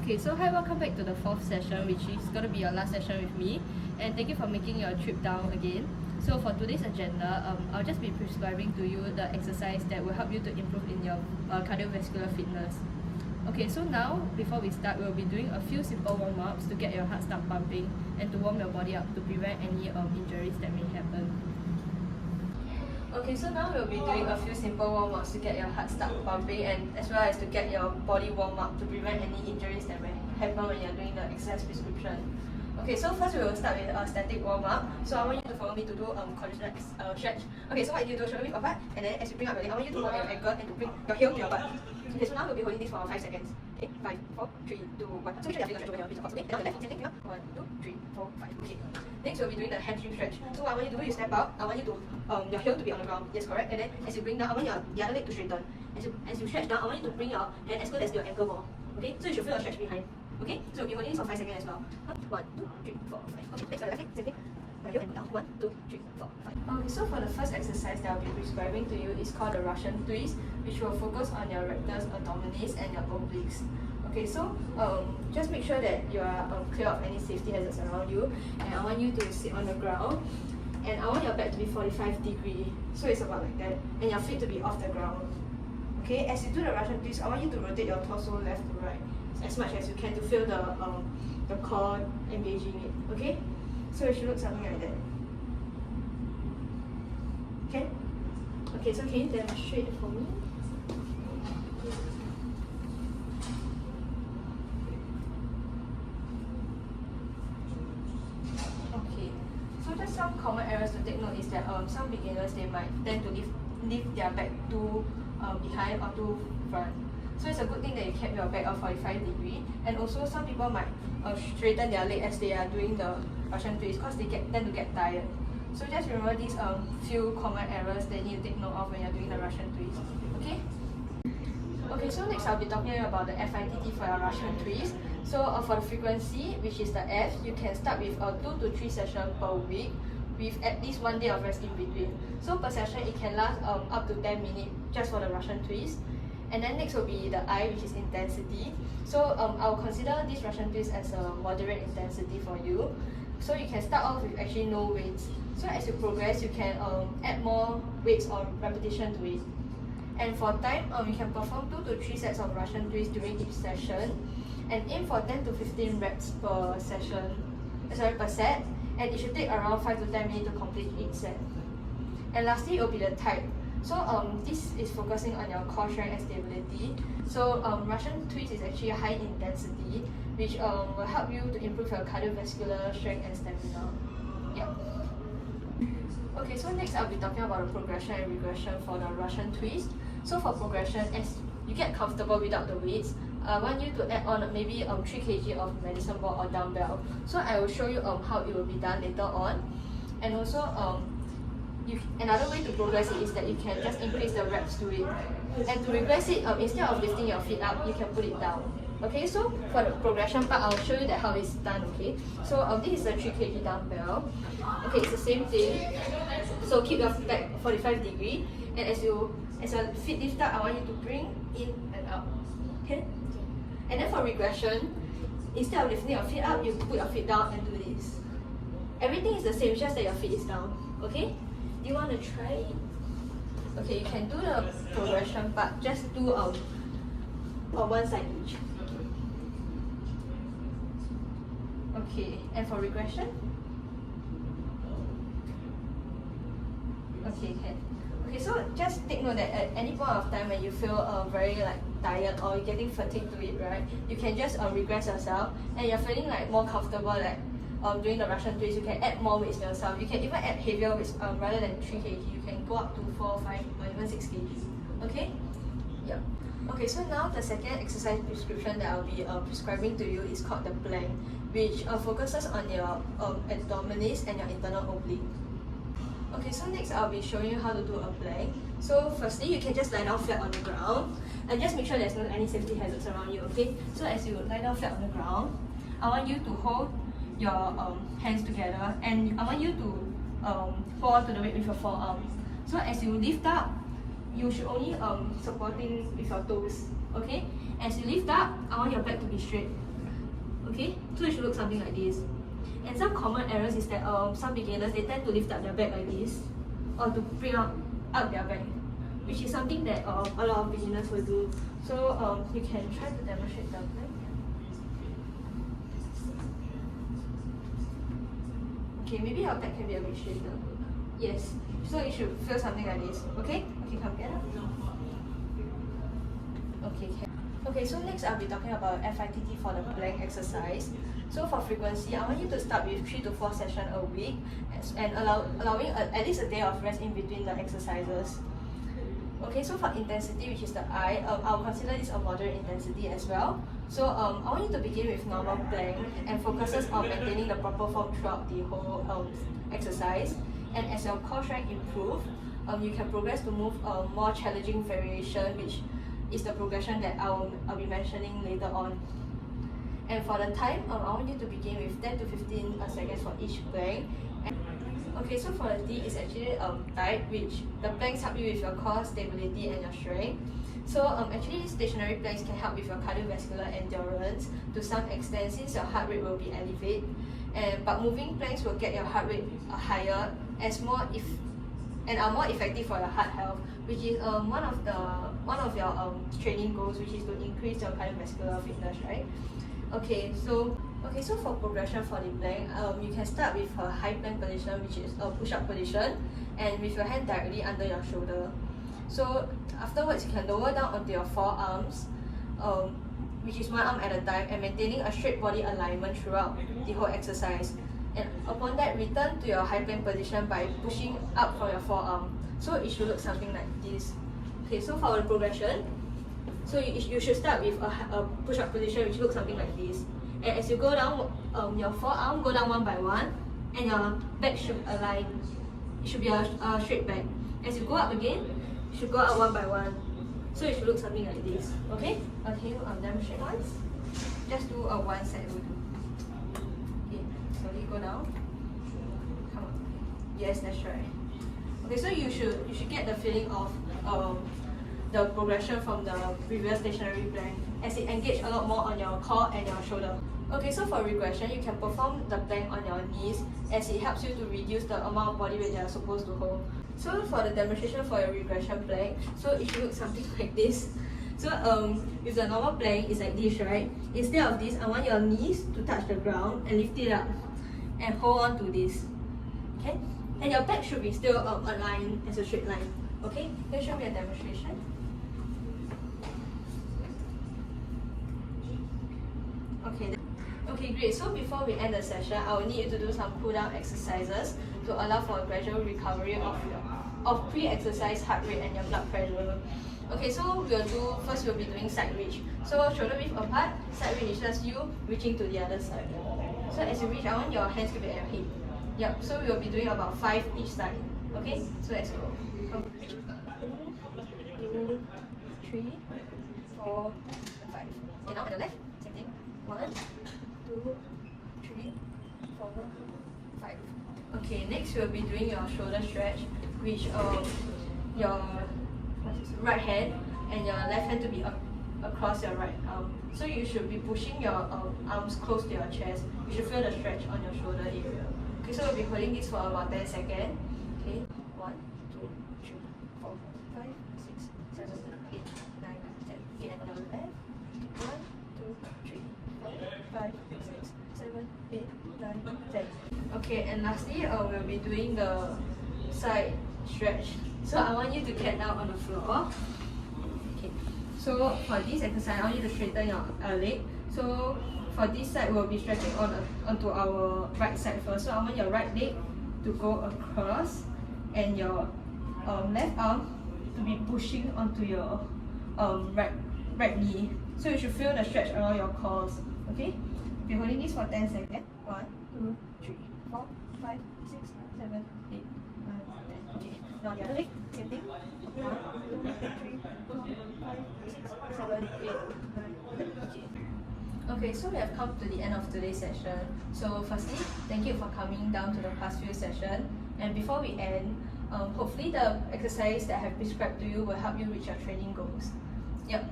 Okay, so hi, welcome back to the fourth session, which is going to be your last session with me. And thank you for making your trip down again. So for today's agenda, I'll just be prescribing to you the exercise that will help you to improve in your cardiovascular fitness. Okay, so now, before we start, we'll be doing a few simple warm-ups to get your heart start pumping and to warm your body up to prevent any injuries that may happen. Okay, so now we'll be doing a few simple warm-ups to get your heart start pumping and as well as to get your body warm up to prevent any injuries that may happen when you're doing the exercise prescription. Okay, so first we will start with a static warm-up. So I want you to follow me to do conditional stretch. Okay, so what you do, shoulder width apart, and then as you bring up your leg, I want you to hold your ankle and to bring your heel to your butt. Okay, so now we'll be holding this for 5 seconds. Okay, 5, 4, 3, 2, 1. So make sure your fingers stretch over your piece of cloth. Okay, and on the left, same thing, 1, 2, 3, 4, 5. Okay. Next, we'll be doing the hamstring stretch. So what I want you to do is step out. I want you to your heel to be on the ground. Yes, correct. And then as you bring down, I want the other leg to straighten. As you stretch down, I want you to bring your hand as close as your ankle more. Okay, so you should feel a stretch behind. Okay, so we'll be holding this for 5 seconds as well. 1, 2, 3, 4, 5. Okay, next on the left leg, same thing. Your heel and down. 1, 2, 3, 4, 5. Okay, so for the first exercise that I'll be prescribing to you is called the Russian twist, which will focus on your rectus abdominis and your obliques. Okay, so just make sure that you are clear of any safety hazards around you, and I want you to sit on the ground, and I want your back to be 45 degrees, so it's about like that, and your feet to be off the ground. Okay, as you do the Russian twist, I want you to rotate your torso left to right as much as you can to feel the core engaging it. Okay, so it should look something like that. Okay, okay, so can you demonstrate it for me? Some common errors to take note is that some beginners, they might tend to lift their back too behind or too front. So it's a good thing that you kept your back at 45 degrees. And also some people might straighten their leg as they are doing the Russian twist because they tend to get tired. So just remember these few common errors that you need to take note of when you're doing the Russian twist. Okay? Okay, so next I'll be talking about the FITT for your Russian twist. So for the frequency, which is the F, you can start with 2 to 3 sessions per week with at least 1 day of rest in between. So per session, it can last up to 10 minutes just for the Russian twist. And then next will be the I, which is intensity. So I'll consider this Russian twist as a moderate intensity for you. So you can start off with actually no weights. So as you progress, you can add more weights or repetition to it. And for time, you can perform 2 to 3 sets of Russian twist during each session, and aim for 10 to 15 reps per set, and it should take around 5 to 10 minutes to complete each set. And lastly, it will be the type. So this is focusing on your core strength and stability. So Russian twist is actually high intensity, which will help you to improve your cardiovascular strength and stamina. Yeah. Okay, so next I'll be talking about the progression and regression for the Russian twist. So for progression, as you get comfortable without the weights, I want you to add on maybe 3 kg of medicine ball or dumbbell. So I will show you how it will be done later on. And also another way to progress it is that you can just increase the reps to it. And to regress it, instead of lifting your feet up, you can put it down. Okay, so for the progression part, I'll show you how it's done. Okay, so this is a 3 kg dumbbell. Okay, it's the same thing. So keep your back 45 degrees, and as your feet lift up, I want you to bring in and out. Okay, and then for regression, instead of lifting your feet up, you put your feet down and do this. Everything is the same, just that your feet is down. Okay, do you want to try it? Okay, you can do the progression part. Just do on one side each. Okay, and for regression? Okay, can. Okay, so just take note that at any point of time when you feel very tired or you're getting fatigued to it, right? You can just regress yourself, and you're feeling more comfortable doing the Russian twist. You can add more weights to yourself. You can even add heavier weights rather than 3 kg. You can go up to 4, 5, or even 6 kg. Okay? Yeah. Okay, so now the second exercise prescription that I'll be prescribing to you is called the plank, which focuses on your abdominis and your internal oblique. Okay, so next I'll be showing you how to do a plank. So firstly, you can just lie down flat on the ground, and just make sure there's not any safety hazards around you. Okay, so as you lie down flat on the ground, I want you to hold your hands together, and I want you to hold on to the weight with your forearms. So as you lift up, you should only supporting with your toes. Okay, as you lift up, I want your back to be straight. Okay, so it should look something like this. And some common errors is that some beginners, they tend to lift up their back like this, or to bring up their back, which is something that a lot of beginners will do. So you can try to demonstrate the plank. Okay, maybe your back can be a bit straighter. Yes, so it should feel something like this. Okay, come together. Okay, so next I'll be talking about FITT for the plank exercise. So for frequency, I want you to start with 3 to 4 sessions a week and allowing at least a day of rest in between the exercises. Okay, so for intensity, which is the I, I'll consider this a moderate intensity as well. So I want you to begin with normal plank and focuses on maintaining the proper form throughout the whole exercise. And as your core strength improve, you can progress to move a more challenging variation, which is the progression that I'll be mentioning later on. And for the time, I want you to begin with 10 to 15 seconds for each plank. Okay, so for the D, it's actually tight, which the planks help you with your core stability and your strength. So actually, stationary planks can help with your cardiovascular endurance to some extent, since your heart rate will be elevated. But moving planks will get your heart rate higher and are more effective for your heart health, which is one of your training goals, which is to increase your cardiovascular fitness, right? Okay, so for progression for the plank, you can start with a high plank position, which is a push-up position, and with your hand directly under your shoulder. So afterwards, you can lower down onto your forearms, which is one arm at a time, and maintaining a straight body alignment throughout the whole exercise. And upon that, return to your high plank position by pushing up from your forearm. So it should look something like this. Okay, so for the progression, so you should start with a push-up position, which looks something like this. And as you go down, your forearm go down one by one, and your back should align. It should be a straight back. As you go up again, you should go up one by one. So it should look something like this. Okay? Okay, demonstrate once. Just do a one side will do. Okay, slowly go down. Come on. Yes, that's right. Okay, so you should get the feeling of the progression from the previous stationary plank, as it engages a lot more on your core and your shoulder. Okay, so for regression, you can perform the plank on your knees, as it helps you to reduce the amount of body weight you are supposed to hold. So for the demonstration for your regression plank, so it should look something like this. So with the normal plank, it's like this, right? Instead of this, I want your knees to touch the ground and lift it up and hold on to this. Okay? And your back should be still aligned as a straight line. Okay? Can you show me a demonstration? Okay, great. So before we end the session, I will need you to do some cool-down exercises to allow for a gradual recovery of pre-exercise heart rate and your blood pressure. Okay, so first we'll be doing side reach. So shoulder width apart, side reach is just you reaching to the other side. So as you reach, I want your hands to be at your hip. Yep, so we'll be doing about 5 each side. Okay, so let's go. 2, 3, 4, 5. Okay, now on the left, same thing. 1, 2, 3, 4, 5. Okay, next we'll be doing your shoulder stretch, which your right hand and your left hand to be across your right arm. So you should be pushing your arms close to your chest. You should feel the stretch on your shoulder area. Okay, so we'll be holding this for about 10 seconds. Okay, 1, 2, 3, 4, 5, 6, 7, 8, 9, 10. Okay, and on the left. 1, 2, 3, 4, 5, 6, 7, 8, 9, 10. Okay, and lastly, we'll be doing the side stretch. So I want you to get down on the floor. Okay. So for this exercise, I want you to straighten your leg. So for this side, we'll be stretching onto our right side first. So I want your right leg to go across, and your left arm to be pushing onto your right knee. So you should feel the stretch around your cores. Okay. Be holding this for 10 seconds. 1, 2, 3, 4, 5, 6, 7, 8, 9, 10. Okay. Now the other leg, same thing. 1, 2, 3, 4, 5, 6, 7, 8, 9, 10. Okay. Okay, so we have come to the end of today's session. So firstly, thank you for coming down to the past few sessions. And before we end, hopefully the exercise that I have prescribed to you will help you reach your training goals. Yep.